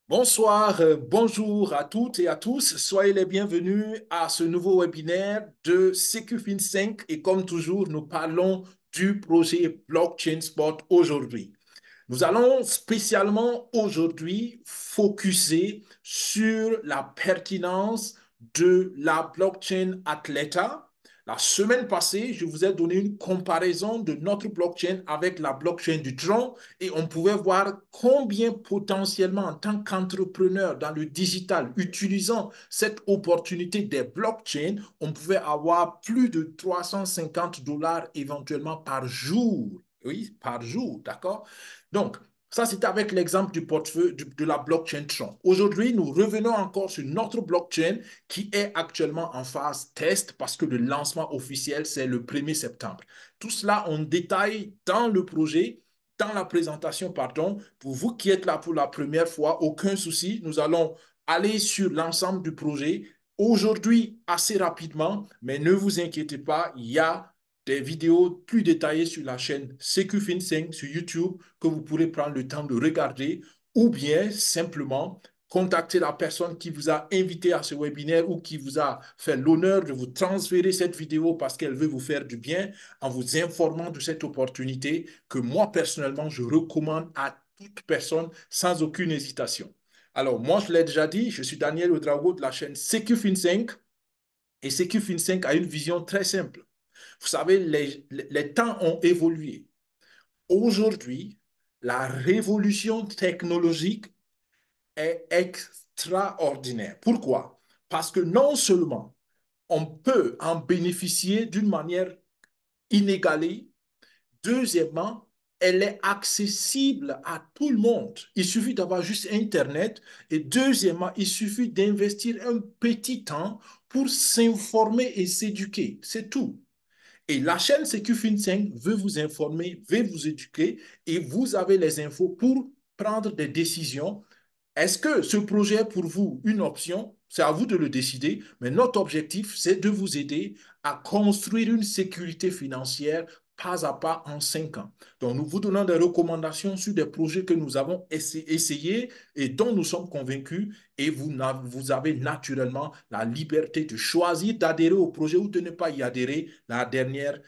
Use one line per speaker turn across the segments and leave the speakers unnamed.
Bonsoir, bonjour à toutes et à tous. Soyez les bienvenus à ce nouveau webinaire de SecuFin5 et comme toujours, nous parlons du projet Blockchain Spot aujourd'hui. Nous allons spécialement aujourd'hui focuser sur la pertinence de la blockchain Athleta. La semaine passée, je vous ai donné une comparaison de notre blockchain avec la blockchain du Tron et on pouvait voir combien potentiellement en tant qu'entrepreneur dans le digital, utilisant cette opportunité des blockchains, on pouvait avoir plus de 350 dollars éventuellement par jour. Oui, par jour, d'accord? Donc, ça, c'est avec l'exemple du portefeuille de la blockchain Tron. Aujourd'hui, nous revenons encore sur notre blockchain qui est actuellement en phase test parce que le lancement officiel, c'est le 1er septembre. Tout cela, on détaille dans le projet, dans la présentation, pardon. Pour vous qui êtes là pour la première fois, aucun souci. Nous allons aller sur l'ensemble du projet aujourd'hui assez rapidement, mais ne vous inquiétez pas, il y a des vidéos plus détaillées sur la chaîne SecuFin5 sur YouTube que vous pourrez prendre le temps de regarder ou bien simplement contacter la personne qui vous a invité à ce webinaire ou qui vous a fait l'honneur de vous transférer cette vidéo parce qu'elle veut vous faire du bien en vous informant de cette opportunité que moi personnellement je recommande à toute personne sans aucune hésitation. Alors moi je l'ai déjà dit, je suis Daniel Ouedraogo de la chaîne SecuFin5 et SecuFin5 a une vision très simple. Vous savez, les temps ont évolué. Aujourd'hui, la révolution technologique est extraordinaire. Pourquoi? Parce que non seulement on peut en bénéficier d'une manière inégalée, deuxièmement, elle est accessible à tout le monde. Il suffit d'avoir juste Internet. Et deuxièmement, il suffit d'investir un petit temps pour s'informer et s'éduquer. C'est tout. Et la chaîne CQFin5 veut vous informer, veut vous éduquer et vous avez les infos pour prendre des décisions. Est-ce que ce projet est pour vous une option? C'est à vous de le décider, mais notre objectif, c'est de vous aider à construire une sécurité financière pas à pas en 5 ans. Donc, nous vous donnons des recommandations sur des projets que nous avons essayés et dont nous sommes convaincus et vous avez naturellement la liberté de choisir d'adhérer au projet ou de ne pas y adhérer. La dernière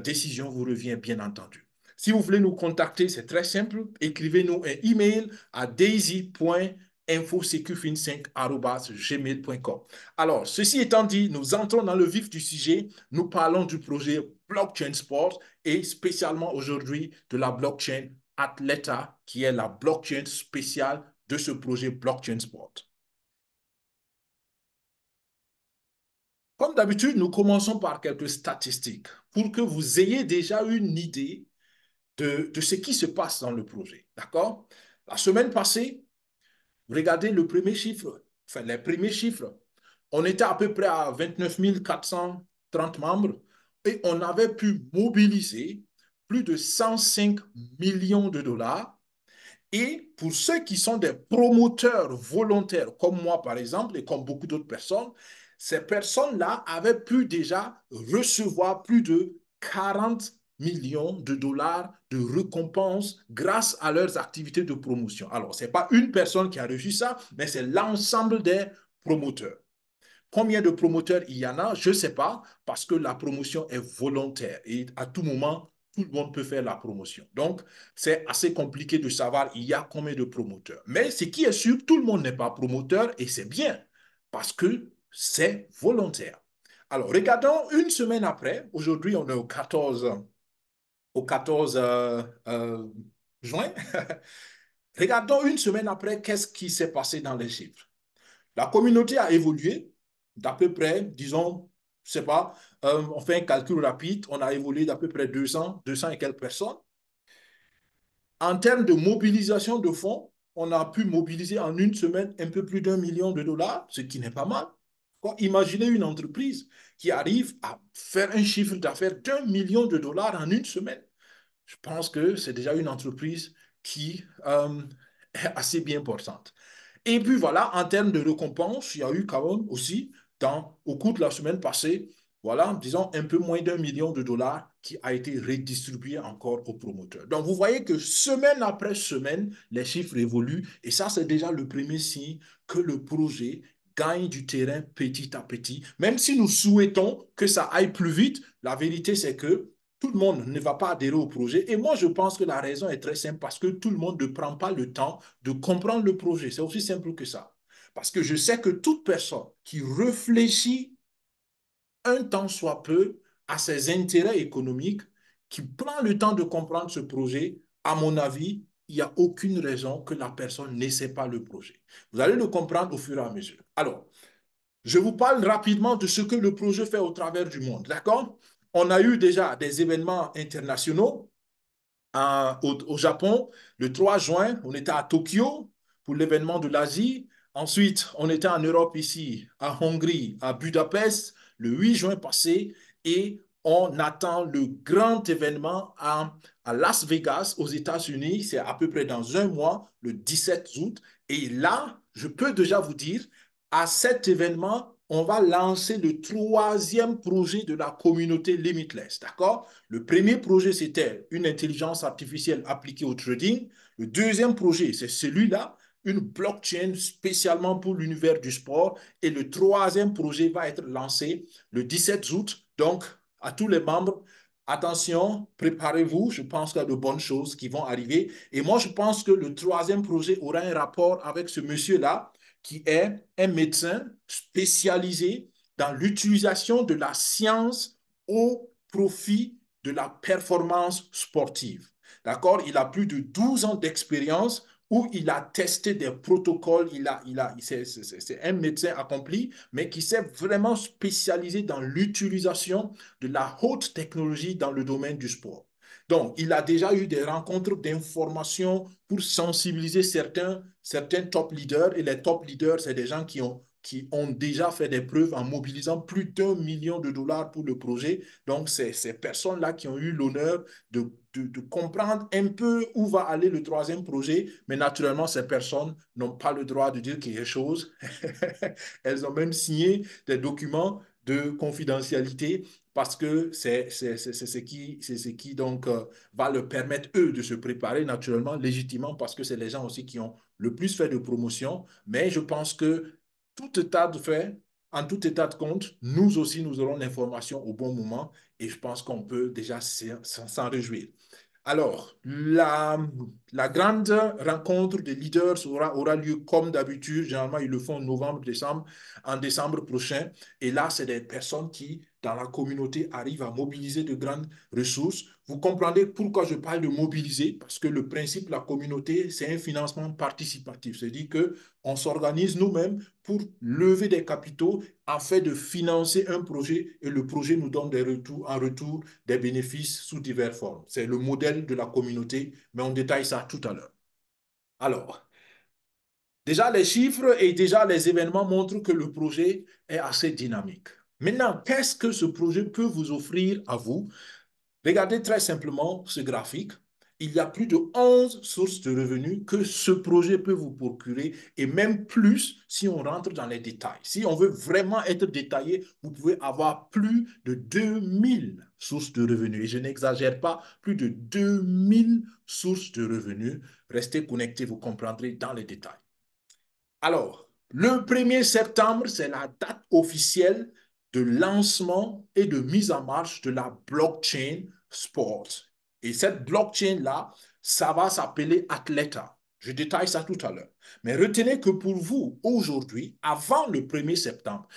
décision vous revient bien entendu. Si vous voulez nous contacter, c'est très simple. Écrivez-nous un email à daisy.infosecufin5@gmail.com. Alors, ceci étant dit, nous entrons dans le vif du sujet. Nous parlons du projet Blockchain Sport et spécialement aujourd'hui de la blockchain Athleta, qui est la blockchain spéciale de ce projet Blockchain Sport. Comme d'habitude, nous commençons par quelques statistiques pour que vous ayez déjà une idée de ce qui se passe dans le projet. D'accord? La semaine passée, regardez le premier chiffre, enfin les premiers chiffres. On était à peu près à 29 430 membres et on avait pu mobiliser plus de 105 millions de dollars. Et pour ceux qui sont des promoteurs volontaires, comme moi par exemple, et comme beaucoup d'autres personnes, ces personnes-là avaient pu déjà recevoir plus de 40 millions de dollars de récompenses grâce à leurs activités de promotion. Alors, ce n'est pas une personne qui a reçu ça, mais c'est l'ensemble des promoteurs. Combien de promoteurs il y en a? Je ne sais pas, parce que la promotion est volontaire et à tout moment, tout le monde peut faire la promotion. Donc, c'est assez compliqué de savoir il y a combien de promoteurs. Mais ce qui est sûr, tout le monde n'est pas promoteur et c'est bien parce que c'est volontaire. Alors, regardons une semaine après. Aujourd'hui, on est au 14 juin. Regardons une semaine après, qu'est-ce qui s'est passé dans les chiffres. La communauté a évolué d'à peu près, disons, je ne sais pas, on fait un calcul rapide, on a évolué d'à peu près 200 et quelques personnes. En termes de mobilisation de fonds, on a pu mobiliser en une semaine un peu plus d'1 million de dollars, ce qui n'est pas mal. Imaginez une entreprise qui arrive à faire un chiffre d'affaires d'1 million de dollars en une semaine. Je pense que c'est déjà une entreprise qui est assez bien portante. Et puis voilà, en termes de récompense, il y a eu quand même aussi, au cours de la semaine passée, voilà, disons un peu moins d'1 million de dollars qui a été redistribué encore aux promoteurs. Donc, vous voyez que semaine après semaine, les chiffres évoluent et ça, c'est déjà le premier signe que le projet gagne du terrain petit à petit. Même si nous souhaitons que ça aille plus vite, la vérité, c'est que tout le monde ne va pas adhérer au projet. Et moi, je pense que la raison est très simple parce que tout le monde ne prend pas le temps de comprendre le projet. C'est aussi simple que ça. Parce que je sais que toute personne qui réfléchit un temps soit peu à ses intérêts économiques, qui prend le temps de comprendre ce projet, à mon avis, il n'y a aucune raison que la personne n'essaie pas le projet. Vous allez le comprendre au fur et à mesure. Alors, je vous parle rapidement de ce que le projet fait au travers du monde, d'accord? On a eu déjà des événements internationaux au Japon. Le 3 juin, on était à Tokyo pour l'événement de l'Asie. Ensuite, on était en Europe ici, à Hongrie, à Budapest, le 8 juin passé. Et on attend le grand événement à Las Vegas, aux États-Unis. C'est à peu près dans un mois, le 17 août. Et là, je peux déjà vous dire, à cet événement, on va lancer le troisième projet de la communauté Limitless, d'accord? Le premier projet, c'était une intelligence artificielle appliquée au trading. Le deuxième projet, c'est celui-là, une blockchain spécialement pour l'univers du sport. Et le troisième projet va être lancé le 17 août. Donc, à tous les membres, attention, préparez-vous. Je pense qu'il y a de bonnes choses qui vont arriver. Et moi, je pense que le troisième projet aura un rapport avec ce monsieur-là, qui est un médecin spécialisé dans l'utilisation de la science au profit de la performance sportive. D'accord? Il a plus de 12 ans d'expérience où il a testé des protocoles. C'est un médecin accompli, mais qui s'est vraiment spécialisé dans l'utilisation de la haute technologie dans le domaine du sport. Donc, il a déjà eu des rencontres d'information pour sensibiliser certains top leaders. Et les top leaders, c'est des gens qui ont déjà fait des preuves en mobilisant plus d'1 million de dollars pour le projet. Donc, c'est ces personnes-là qui ont eu l'honneur de comprendre un peu où va aller le troisième projet. Mais naturellement, ces personnes n'ont pas le droit de dire quelque chose. Elles ont même signé des documents de confidentialité parce que c'est ce qui donc va leur permettre, eux, de se préparer naturellement, légitimement, parce que c'est les gens aussi qui ont le plus fait de promotion. Mais je pense que tout état de fait, en tout état de compte, nous aussi, nous aurons l'information au bon moment et je pense qu'on peut déjà s'en réjouir. Alors, la grande rencontre des leaders aura lieu comme d'habitude. Généralement, ils le font en novembre, décembre, en décembre prochain. Et là, c'est des personnes qui, dans la communauté, arrivent à mobiliser de grandes ressources. Vous comprenez pourquoi je parle de mobiliser? Parce que le principe de la communauté, c'est un financement participatif. C'est-à-dire qu'on s'organise nous-mêmes pour lever des capitaux afin de financer un projet et le projet nous donne en retour des bénéfices sous diverses formes. C'est le modèle de la communauté, mais on détaille ça tout à l'heure. Alors, déjà les chiffres et déjà les événements montrent que le projet est assez dynamique. Maintenant, qu'est-ce que ce projet peut vous offrir à vous? Regardez très simplement ce graphique. Il y a plus de 11 sources de revenus que ce projet peut vous procurer et même plus si on rentre dans les détails. Si on veut vraiment être détaillé, vous pouvez avoir plus de 2000 sources de revenus. Et je n'exagère pas, plus de 2000 sources de revenus. Restez connectés, vous comprendrez dans les détails. Alors, le 1er septembre, c'est la date officielle de lancement et de mise en marche de la blockchain sport. Et cette blockchain-là, ça va s'appeler Athleta. Je détaille ça tout à l'heure. Mais retenez que pour vous, aujourd'hui, avant le 1er septembre,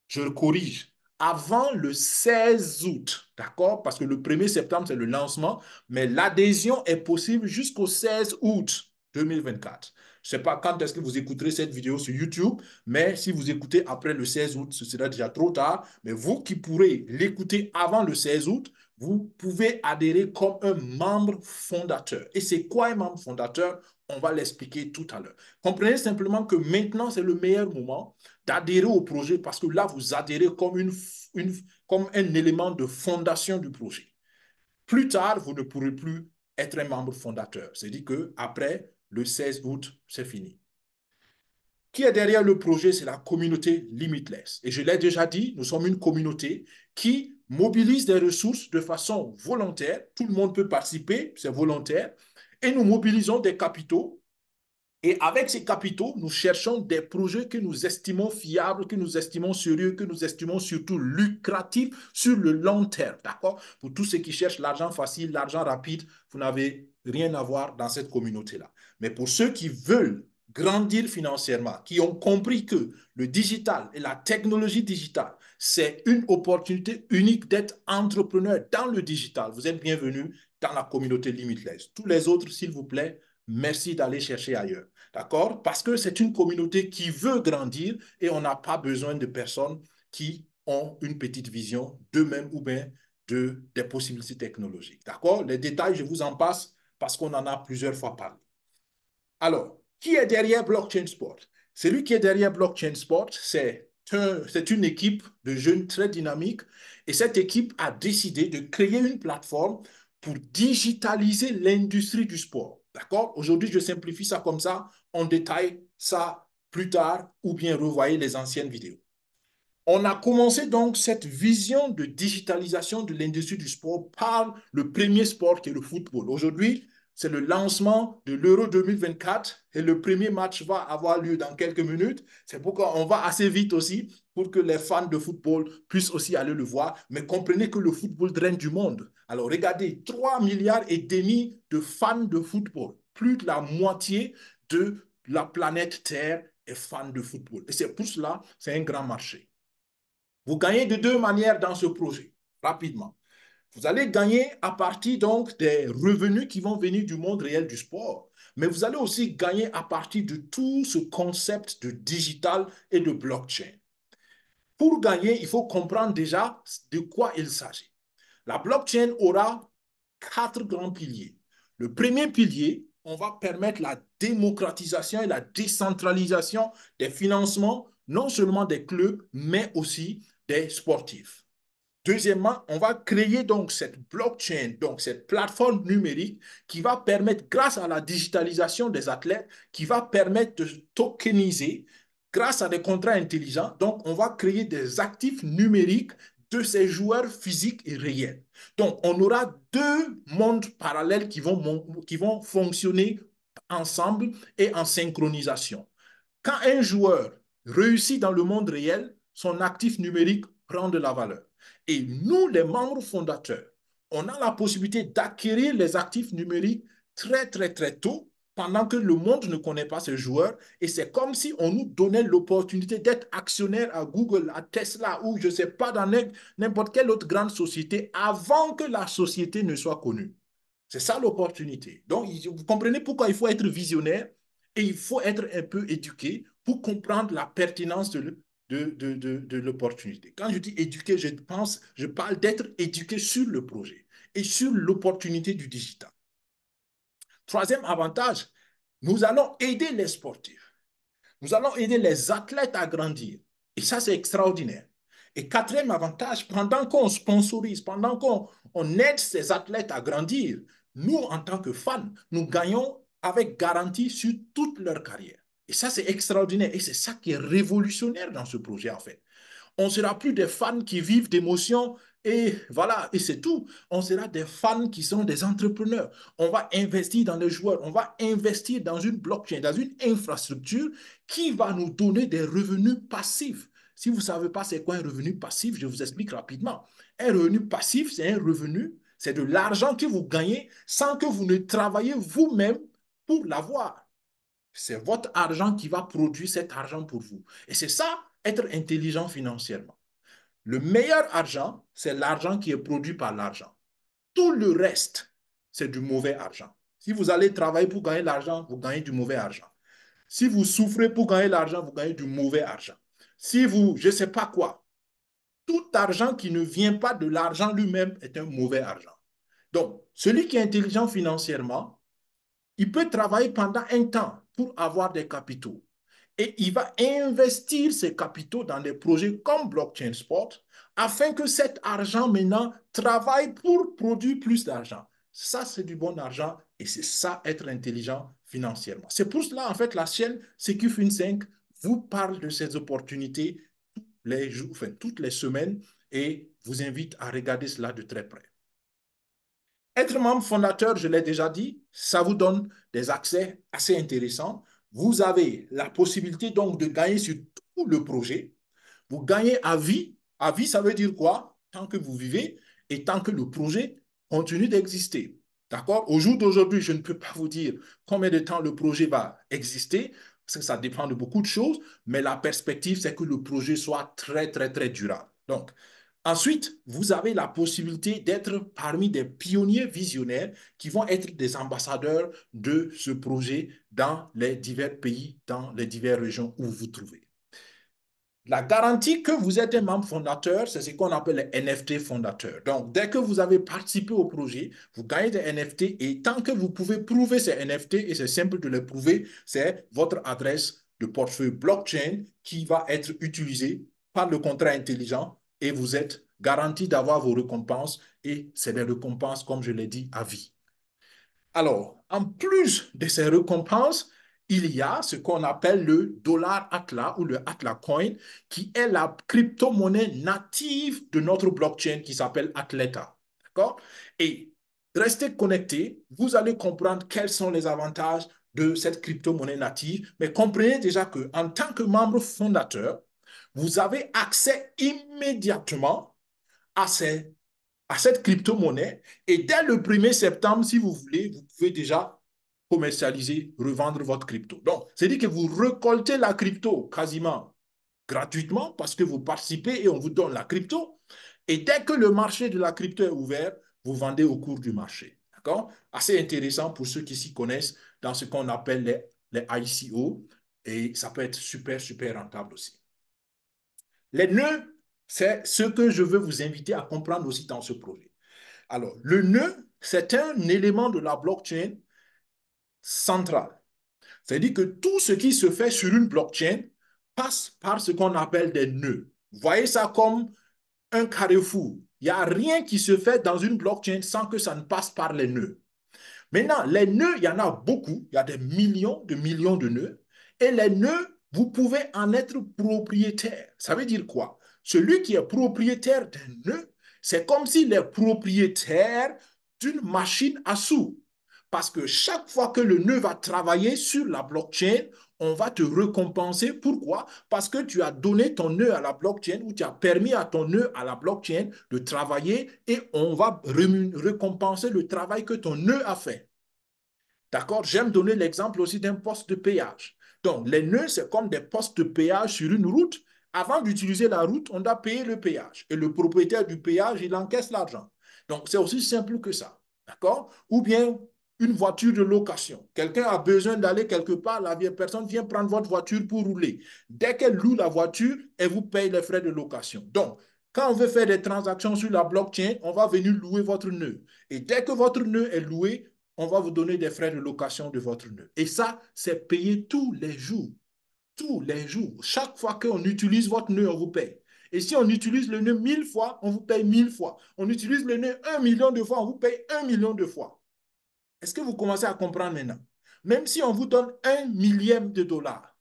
je corrige, avant le 16 août, d'accord? Parce que le 1er septembre, c'est le lancement, mais l'adhésion est possible jusqu'au 16 août 2024. Je ne sais pas quand est-ce que vous écouterez cette vidéo sur YouTube, mais si vous écoutez après le 16 août, ce sera déjà trop tard. Mais vous qui pourrez l'écouter avant le 16 août, vous pouvez adhérer comme un membre fondateur. Et c'est quoi un membre fondateur? On va l'expliquer tout à l'heure. Comprenez simplement que maintenant, c'est le meilleur moment d'adhérer au projet parce que là, vous adhérez comme un élément de fondation du projet. Plus tard, vous ne pourrez plus être un membre fondateur. C'est-à-dire qu'après le 16 août, c'est fini. Qui est derrière le projet? C'est la communauté Limitless. Et je l'ai déjà dit, nous sommes une communauté qui mobilise des ressources de façon volontaire. Tout le monde peut participer, c'est volontaire. Et nous mobilisons des capitaux. Et avec ces capitaux, nous cherchons des projets que nous estimons fiables, que nous estimons sérieux, que nous estimons surtout lucratifs sur le long terme. D'accord? Pour tous ceux qui cherchent l'argent facile, l'argent rapide, vous n'avez rien à voir dans cette communauté-là. Mais pour ceux qui veulent grandir financièrement, qui ont compris que le digital et la technologie digitale, c'est une opportunité unique d'être entrepreneur dans le digital. Vous êtes bienvenus dans la communauté Limitless. Tous les autres, s'il vous plaît, merci d'aller chercher ailleurs. D'accord? Parce que c'est une communauté qui veut grandir et on n'a pas besoin de personnes qui ont une petite vision d'eux-mêmes ou bien des possibilités technologiques. D'accord? Les détails, je vous en passe parce qu'on en a plusieurs fois parlé. Alors, qui est derrière Blockchain Sport? Celui qui est derrière Blockchain Sport, c'est une équipe de jeunes très dynamiques et cette équipe a décidé de créer une plateforme pour digitaliser l'industrie du sport. D'accord? Aujourd'hui, je simplifie ça comme ça. On détaille ça plus tard ou bien revoyez les anciennes vidéos. On a commencé donc cette vision de digitalisation de l'industrie du sport par le premier sport qui est le football. Aujourd'hui, c'est le lancement de l'Euro 2024 et le premier match va avoir lieu dans quelques minutes. C'est pourquoi on va assez vite aussi pour que les fans de football puissent aussi aller le voir. Mais comprenez que le football draine du monde. Alors regardez, 3 milliards et demi de fans de football. Plus de la moitié de la planète Terre est fan de football. Et c'est pour cela, c'est un grand marché. Vous gagnez de deux manières dans ce projet, rapidement. Vous allez gagner à partir donc des revenus qui vont venir du monde réel du sport, mais vous allez aussi gagner à partir de tout ce concept de digital et de blockchain. Pour gagner, il faut comprendre déjà de quoi il s'agit. La blockchain aura quatre grands piliers. Le premier pilier, on va permettre la démocratisation et la décentralisation des financements, non seulement des clubs, mais aussi des sportifs. Deuxièmement, on va créer donc cette blockchain, donc cette plateforme numérique qui va permettre, grâce à la digitalisation des athlètes, qui va permettre de tokeniser grâce à des contrats intelligents. Donc, on va créer des actifs numériques de ces joueurs physiques et réels. Donc, on aura deux mondes parallèles qui vont fonctionner ensemble et en synchronisation. Quand un joueur réussit dans le monde réel, son actif numérique prend de la valeur. Et nous, les membres fondateurs, on a la possibilité d'acquérir les actifs numériques très, très, très tôt, pendant que le monde ne connaît pas ces joueurs. Et c'est comme si on nous donnait l'opportunité d'être actionnaire à Google, à Tesla, ou je ne sais pas, dans n'importe quelle autre grande société, avant que la société ne soit connue. C'est ça l'opportunité. Donc, vous comprenez pourquoi il faut être visionnaire et il faut être un peu éduqué pour comprendre la pertinence de l'opportunité. Quand je dis éduqué, je parle d'être éduqué sur le projet et sur l'opportunité du digital. Troisième avantage, nous allons aider les sportifs. Nous allons aider les athlètes à grandir. Et ça, c'est extraordinaire. Et quatrième avantage, pendant qu'on sponsorise, pendant qu'on aide ces athlètes à grandir, nous, en tant que fans, nous gagnons avec garantie sur toute leur carrière. Et ça, c'est extraordinaire. Et c'est ça qui est révolutionnaire dans ce projet, en fait. On ne sera plus des fans qui vivent d'émotions et voilà, et c'est tout. On sera des fans qui sont des entrepreneurs. On va investir dans les joueurs, on va investir dans une blockchain, dans une infrastructure qui va nous donner des revenus passifs. Si vous ne savez pas c'est quoi un revenu passif, je vous explique rapidement. Un revenu passif, c'est un revenu, c'est de l'argent que vous gagnez sans que vous ne travaillez vous-même pour l'avoir. C'est votre argent qui va produire cet argent pour vous. Et c'est ça, être intelligent financièrement. Le meilleur argent, c'est l'argent qui est produit par l'argent. Tout le reste, c'est du mauvais argent. Si vous allez travailler pour gagner l'argent, vous gagnez du mauvais argent. Si vous souffrez pour gagner l'argent, vous gagnez du mauvais argent. Si vous, je ne sais pas quoi, tout argent qui ne vient pas de l'argent lui-même est un mauvais argent. Donc, celui qui est intelligent financièrement, il peut travailler pendant un temps pour avoir des capitaux. Et il va investir ses capitaux dans des projets comme Blockchain Sport afin que cet argent maintenant travaille pour produire plus d'argent. Ça, c'est du bon argent et c'est ça être intelligent financièrement. C'est pour cela, en fait, la chaîne CQFin5 vous parle de ces opportunités les jours, enfin, toutes les semaines et vous invite à regarder cela de très près. Être membre fondateur, je l'ai déjà dit, ça vous donne des accès assez intéressants. Vous avez la possibilité donc de gagner sur tout le projet. Vous gagnez à vie. À vie, ça veut dire quoi? Tant que vous vivez et tant que le projet continue d'exister. D'accord? Au jour d'aujourd'hui, je ne peux pas vous dire combien de temps le projet va exister, parce que ça dépend de beaucoup de choses, mais la perspective, c'est que le projet soit très, très, très durable. Donc, ensuite, vous avez la possibilité d'être parmi des pionniers visionnaires qui vont être des ambassadeurs de ce projet dans les divers pays, dans les diverses régions où vous vous trouvez. La garantie que vous êtes un membre fondateur, c'est ce qu'on appelle les NFT fondateurs. Donc, dès que vous avez participé au projet, vous gagnez des NFT et tant que vous pouvez prouver ces NFT, et c'est simple de les prouver, c'est votre adresse de portefeuille blockchain qui va être utilisée par le contrat intelligent et vous êtes garanti d'avoir vos récompenses et c'est des récompenses, comme je l'ai dit, à vie. Alors, en plus de ces récompenses, il y a ce qu'on appelle le dollar Atlas ou le Atlas Coin, qui est la crypto-monnaie native de notre blockchain qui s'appelle Atleta. D'accord? Et restez connectés, vous allez comprendre quels sont les avantages de cette crypto-monnaie native, mais comprenez déjà qu'en tant que membre fondateur, vous avez accès immédiatement à ces à cette crypto-monnaie. Et dès le 1er septembre, si vous voulez, vous pouvez déjà commercialiser, revendre votre crypto. Donc, c'est-à-dire que vous récoltez la crypto quasiment gratuitement parce que vous participez et on vous donne la crypto. Et dès que le marché de la crypto est ouvert, vous vendez au cours du marché. D'accord? Assez intéressant pour ceux qui s'y connaissent dans ce qu'on appelle les ICO. Et ça peut être super, super rentable aussi. Les nœuds, c'est ce que je veux vous inviter à comprendre aussi dans ce projet. Alors, le nœud, c'est un élément de la blockchain central. C'est-à-dire que tout ce qui se fait sur une blockchain passe par ce qu'on appelle des nœuds. Vous voyez ça comme un carrefour. Il n'y a rien qui se fait dans une blockchain sans que ça ne passe par les nœuds. Maintenant, les nœuds, il y en a beaucoup. Il y a des millions de nœuds. Et les nœuds, vous pouvez en être propriétaire. Ça veut dire quoi? Celui qui est propriétaire d'un nœud, c'est comme s'il est propriétaire d'une machine à sous. Parce que chaque fois que le nœud va travailler sur la blockchain, on va te récompenser. Pourquoi? Parce que tu as donné ton nœud à la blockchain ou tu as permis à ton nœud à la blockchain de travailler et on va récompenser le travail que ton nœud a fait. D'accord? J'aime donner l'exemple aussi d'un poste de péage. Donc, les nœuds, c'est comme des postes de péage sur une route. Avant d'utiliser la route, on doit payer le péage. Et le propriétaire du péage, il encaisse l'argent. Donc, c'est aussi simple que ça. D'accord? Ou bien une voiture de location. Quelqu'un a besoin d'aller quelque part, la personne vient prendre votre voiture pour rouler. Dès qu'elle loue la voiture, elle vous paye les frais de location. Donc, quand on veut faire des transactions sur la blockchain, on va venir louer votre nœud. Et dès que votre nœud est loué, on va vous donner des frais de location de votre nœud. Et ça, c'est payé tous les jours. Tous les jours. Chaque fois qu'on utilise votre nœud, on vous paye. Et si on utilise le nœud 1000 fois, on vous paye 1000 fois. On utilise le nœud 1 million de fois, on vous paye 1 million de fois. Est-ce que vous commencez à comprendre maintenant? Même si on vous donne 1 millième de dollars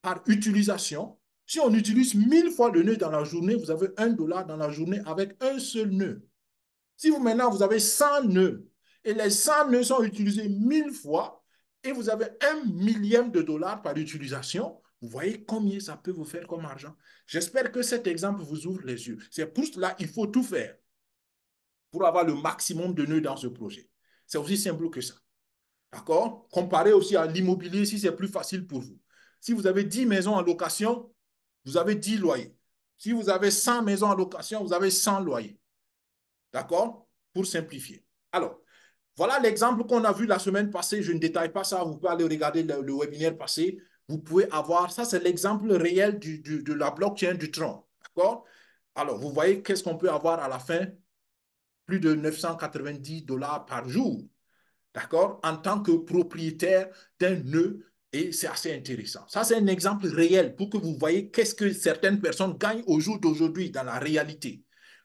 par utilisation, si on utilise 1000 fois le nœud dans la journée, vous avez 1 dollar dans la journée avec un seul nœud. Si vous maintenant, vous avez 100 nœuds et les 100 nœuds sont utilisés 1000 fois et vous avez 1 millième de dollars par utilisation, vous voyez combien ça peut vous faire comme argent. J'espère que cet exemple vous ouvre les yeux. C'est pour cela qu'il faut tout faire pour avoir le maximum de nœuds dans ce projet. C'est aussi simple que ça. D'accord? Comparez aussi à l'immobilier si c'est plus facile pour vous. Si vous avez 10 maisons en location, vous avez 10 loyers. Si vous avez 100 maisons en location, vous avez 100 loyers. D'accord? Pour simplifier. Alors, voilà l'exemple qu'on a vu la semaine passée. Je ne détaille pas ça. Vous pouvez aller regarder le webinaire passé. Vous pouvez avoir, ça c'est l'exemple réel de la blockchain du Tron. D'accord? Alors, vous voyez qu'est-ce qu'on peut avoir à la fin? Plus de 990 dollars par jour. D'accord? En tant que propriétaire d'un nœud. Et c'est assez intéressant. Ça, c'est un exemple réel pour que vous voyez qu'est-ce que certaines personnes gagnent au jour d'aujourd'hui dans la réalité.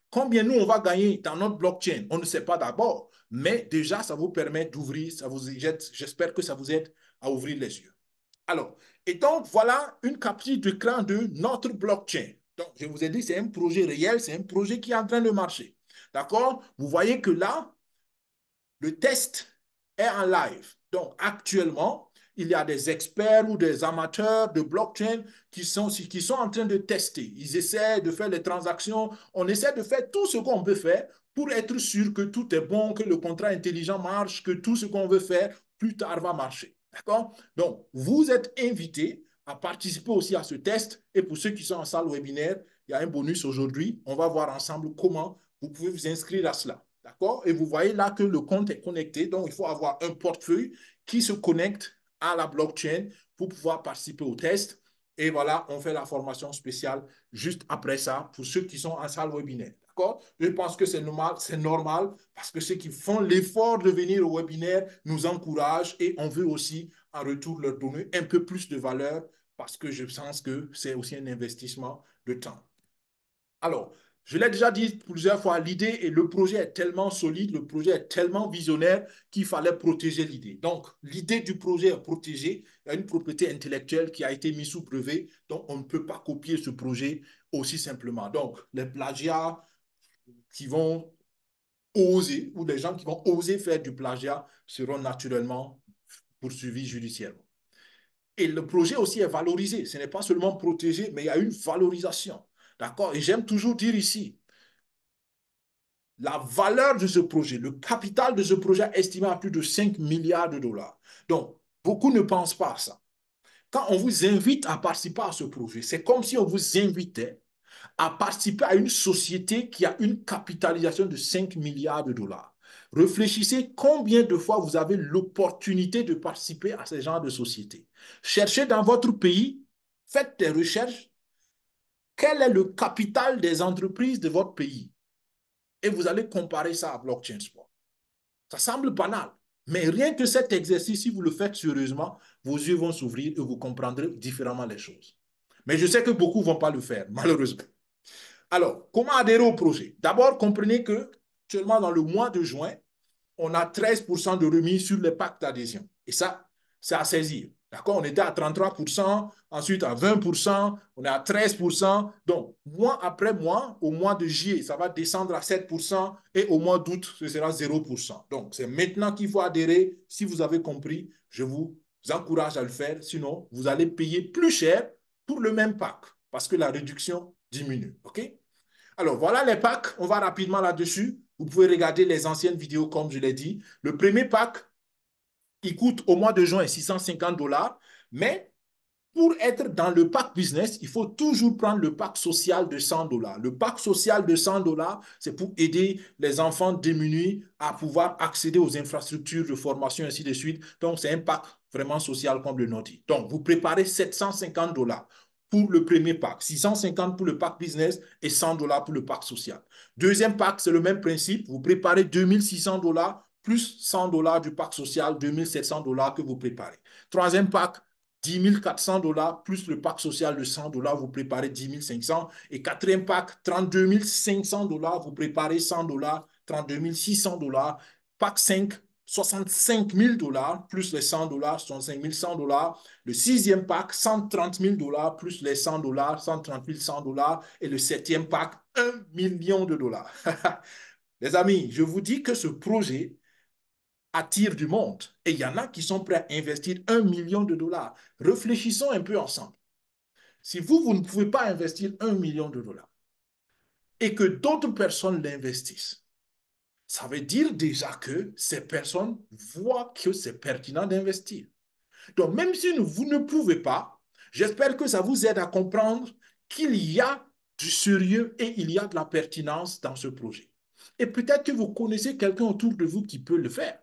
Combien nous, on va gagner dans notre blockchain, on ne sait pas d'abord, mais déjà, ça vous permet d'ouvrir, ça vous aide, j'espère que ça vous aide à ouvrir les yeux. Alors, et donc, voilà une capture d'écran de notre blockchain. Donc, je vous ai dit, c'est un projet réel, c'est un projet qui est en train de marcher. D'accord? Vous voyez que là, le test est en live. Donc, actuellement, il y a des experts ou des amateurs de blockchain qui sont en train de tester. Ils essaient de faire les transactions. On essaie de faire tout ce qu'on peut faire pour être sûr que tout est bon, que le contrat intelligent marche, que tout ce qu'on veut faire plus tard va marcher. D'accord? Donc, vous êtes invités à participer aussi à ce test. Et pour ceux qui sont en salle webinaire, il y a un bonus aujourd'hui. On va voir ensemble comment vous pouvez vous inscrire à cela. D'accord? Et vous voyez là que le compte est connecté. Donc, il faut avoir un portefeuille qui se connecte à la blockchain pour pouvoir participer au test. Et voilà, on fait la formation spéciale juste après ça pour ceux qui sont en salle webinaire. D'accord? Je pense que c'est normal parce que ceux qui font l'effort de venir au webinaire nous encouragent et on veut aussi en retour leur donner un peu plus de valeur parce que je pense que c'est aussi un investissement de temps. Alors, je l'ai déjà dit plusieurs fois, l'idée et le projet est tellement solide, le projet est tellement visionnaire qu'il fallait protéger l'idée. Donc, l'idée du projet est protégée. Il y a une propriété intellectuelle qui a été mise sous brevet, donc on ne peut pas copier ce projet aussi simplement. Donc, les plagiats qui vont oser, ou les gens qui vont oser faire du plagiat seront naturellement poursuivis judiciairement. Et le projet aussi est valorisé. Ce n'est pas seulement protégé, mais il y a une valorisation. D'accord? Et j'aime toujours dire ici, la valeur de ce projet, le capital de ce projet est estimé à plus de 5 milliards de dollars. Donc, beaucoup ne pensent pas à ça. Quand on vous invite à participer à ce projet, c'est comme si on vous invitait à participer à une société qui a une capitalisation de 5 milliards de dollars. Réfléchissez combien de fois vous avez l'opportunité de participer à ce genre de société. Cherchez dans votre pays, faites des recherches, quel est le capital des entreprises de votre pays et vous allez comparer ça à Blockchain Sport. Ça semble banal, mais rien que cet exercice, si vous le faites sérieusement, vos yeux vont s'ouvrir et vous comprendrez différemment les choses. Mais je sais que beaucoup ne vont pas le faire, malheureusement. Alors, comment adhérer au projet? D'abord, comprenez que actuellement dans le mois de juin, on a 13% de remise sur les packs d'adhésion. Et ça, c'est à saisir. D'accord? On était à 33%, ensuite à 20%, on est à 13%. Donc, mois après mois, au mois de juillet, ça va descendre à 7% et au mois d'août, ce sera 0%. Donc, c'est maintenant qu'il faut adhérer. Si vous avez compris, je vous encourage à le faire. Sinon, vous allez payer plus cher pour le même pack parce que la réduction diminue. OK? Alors, voilà les packs. On va rapidement là-dessus. Vous pouvez regarder les anciennes vidéos, comme je l'ai dit. Le premier pack, il coûte au mois de juin 650 dollars. Mais pour être dans le pack business, il faut toujours prendre le pack social de 100 dollars. Le pack social de 100 dollars, c'est pour aider les enfants démunis à pouvoir accéder aux infrastructures de formation, ainsi de suite. Donc, c'est un pack vraiment social comme le nôtre. Donc, vous préparez 750 dollars pour le premier pack, 650 pour le pack business et 100 dollars pour le pack social. Deuxième pack, c'est le même principe. Vous préparez 2600 dollars plus 100 dollars du pack social, 2700 dollars que vous préparez. Troisième pack, 10 400 dollars plus le pack social de 100 dollars, vous préparez 10 500. Et quatrième pack, 32 500 dollars, vous préparez 100 dollars, 32 600 dollars. Pack 5, 65 000 dollars plus les 100 dollars, 65 100 dollars. Le sixième pack, 130 000 dollars plus les 100 dollars, 130 100 dollars. Et le septième pack, 1 million de dollars. Les amis, je vous dis que ce projet attire du monde. Et il y en a qui sont prêts à investir 1 million de dollars. Réfléchissons un peu ensemble. Si vous ne pouvez pas investir 1 million de dollars et que d'autres personnes l'investissent, ça veut dire déjà que ces personnes voient que c'est pertinent d'investir. Donc, même si vous ne pouvez pas, j'espère que ça vous aide à comprendre qu'il y a du sérieux et il y a de la pertinence dans ce projet. Et peut-être que vous connaissez quelqu'un autour de vous qui peut le faire.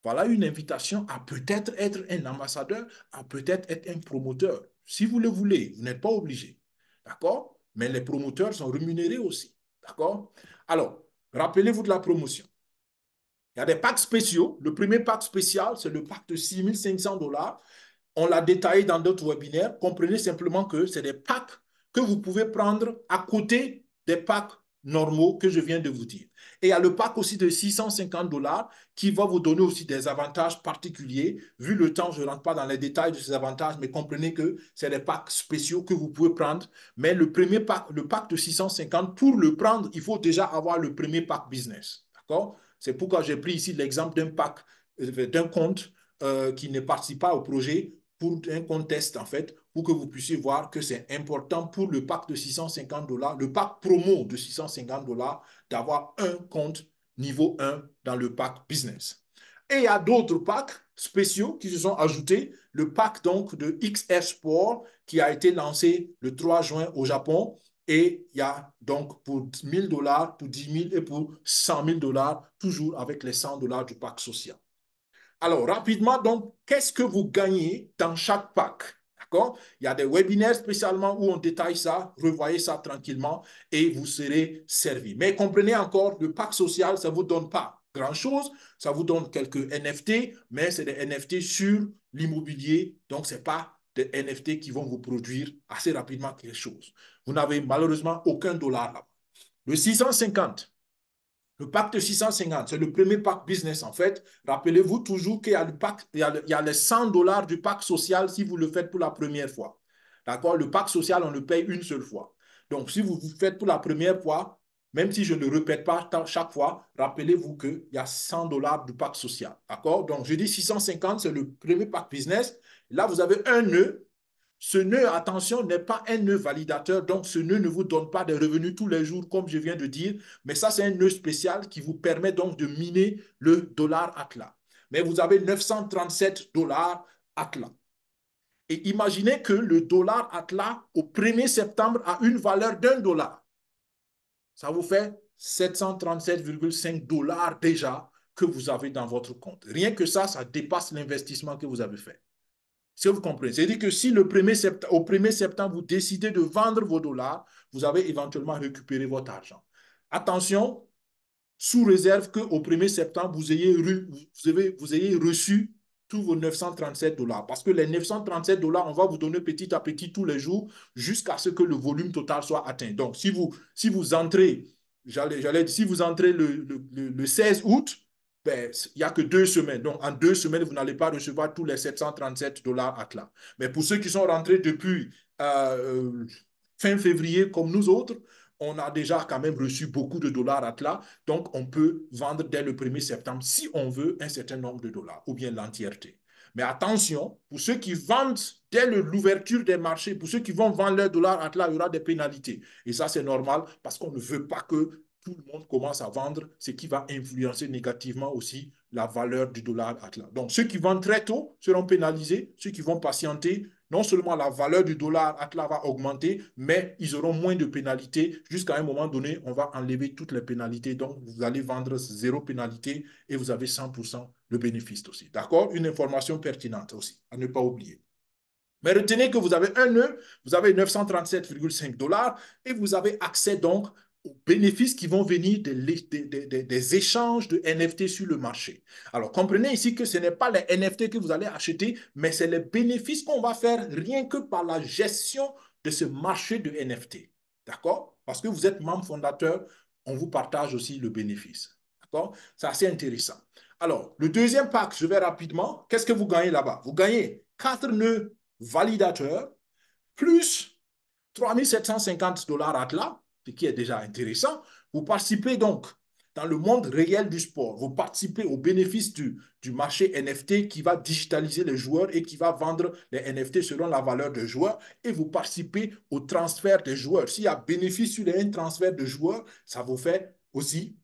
Voilà une invitation à peut-être être un ambassadeur, à peut-être être un promoteur. Si vous le voulez, vous n'êtes pas obligé. D'accord? Mais les promoteurs sont rémunérés aussi. D'accord? Alors, rappelez-vous de la promotion. Il y a des packs spéciaux. Le premier pack spécial, c'est le pack de 6 500 dollars. On l'a détaillé dans d'autres webinaires. Comprenez simplement que c'est des packs que vous pouvez prendre à côté des packs normaux que je viens de vous dire. Et il y a le pack aussi de 650 dollars qui va vous donner aussi des avantages particuliers. Vu le temps, je ne rentre pas dans les détails de ces avantages, mais comprenez que c'est des packs spéciaux que vous pouvez prendre. Mais le premier pack, le pack de 650, pour le prendre, il faut déjà avoir le premier pack business. D'accord? C'est pourquoi j'ai pris ici l'exemple d'un pack, d'un compte qui ne participe pas au projet pour un compte test, en fait, pour que vous puissiez voir que c'est important pour le pack de 650 dollars, le pack promo de 650 dollars, d'avoir un compte niveau 1 dans le pack business. Et il y a d'autres packs spéciaux qui se sont ajoutés. Le pack donc de XR Sport qui a été lancé le 3 juin au Japon. Et il y a donc pour 1000 dollars, pour 10 000 et pour 100 000 dollars, toujours avec les 100 dollars du pack social. Alors, rapidement, donc, qu'est-ce que vous gagnez dans chaque pack? D'accord? Il y a des webinaires spécialement où on détaille ça, revoyez ça tranquillement et vous serez servi. Mais comprenez encore, le pack social, ça ne vous donne pas grand-chose. Ça vous donne quelques NFT, mais c'est des NFT sur l'immobilier. Donc, ce n'est pas des NFT qui vont vous produire assez rapidement quelque chose. Vous n'avez malheureusement aucun dollar là. Le 650, le pack de 650, c'est le premier pack business en fait. Rappelez-vous toujours qu'il y a, le pack, il y a les 100 dollars du pack social si vous le faites pour la première fois. D'accord? Le pack social, on le paye une seule fois. Donc, si vous le faites pour la première fois, même si je ne le répète pas chaque fois, rappelez-vous qu'il y a 100 dollars du pack social. D'accord? Donc, je dis 650, c'est le premier pack business. Là, vous avez un nœud. Ce nœud, attention, n'est pas un nœud validateur, donc ce nœud ne vous donne pas des revenus tous les jours, comme je viens de dire, mais ça, c'est un nœud spécial qui vous permet donc de miner le dollar Atlas. Mais vous avez 937 dollars Atlas. Et imaginez que le dollar Atlas, au 1er septembre, a une valeur d'1 dollar. Ça vous fait 737,5 dollars déjà que vous avez dans votre compte. Rien que ça dépasse l'investissement que vous avez fait. Si vous comprenez, c'est-à-dire que si au 1er septembre, vous décidez de vendre vos dollars, vous avez éventuellement récupéré votre argent. Attention, sous réserve qu'au 1er septembre, vous ayez reçu tous vos 937 dollars. Parce que les 937 dollars, on va vous donner petit à petit tous les jours jusqu'à ce que le volume total soit atteint. Donc, si vous entrez, si vous entrez le 16 août, ben, il n'y a que 2 semaines. Donc, en 2 semaines, vous n'allez pas recevoir tous les 737 dollars Atlas. Mais pour ceux qui sont rentrés depuis fin février, comme nous autres, on a déjà quand même reçu beaucoup de dollars Atlas. Donc, on peut vendre dès le 1er septembre, si on veut, un certain nombre de dollars, ou bien l'entièreté. Mais attention, pour ceux qui vendent dès l'ouverture des marchés, pour ceux qui vont vendre leurs dollars Atlas, il y aura des pénalités. Et ça, c'est normal parce qu'on ne veut pas que tout le monde commence à vendre, ce qui va influencer négativement aussi la valeur du dollar Atlas. Donc, ceux qui vendent très tôt seront pénalisés. Ceux qui vont patienter, non seulement la valeur du dollar Atlas va augmenter, mais ils auront moins de pénalités. Jusqu'à un moment donné, on va enlever toutes les pénalités. Donc, vous allez vendre zéro pénalité et vous avez 100% de bénéfice aussi. D'accord? Une information pertinente aussi, à ne pas oublier. Mais retenez que vous avez un nœud, vous avez 937,5 dollars et vous avez accès donc aux bénéfices qui vont venir des échanges de NFT sur le marché. Alors, comprenez ici que ce n'est pas les NFT que vous allez acheter, mais c'est les bénéfices qu'on va faire rien que par la gestion de ce marché de NFT. D'accord? Parce que vous êtes membre fondateur, on vous partage aussi le bénéfice. D'accord? C'est assez intéressant. Alors, le deuxième pack, je vais rapidement. Qu'est-ce que vous gagnez là-bas? Vous gagnez 4 nœuds validateurs plus 3750 dollars Atlas, ce qui est déjà intéressant. Vous participez donc dans le monde réel du sport. Vous participez au bénéfice du marché NFT qui va digitaliser les joueurs et qui va vendre les NFT selon la valeur des joueurs. Et vous participez au transfert des joueurs. S'il y a bénéfice sur un transfert de joueurs, ça vous fait aussi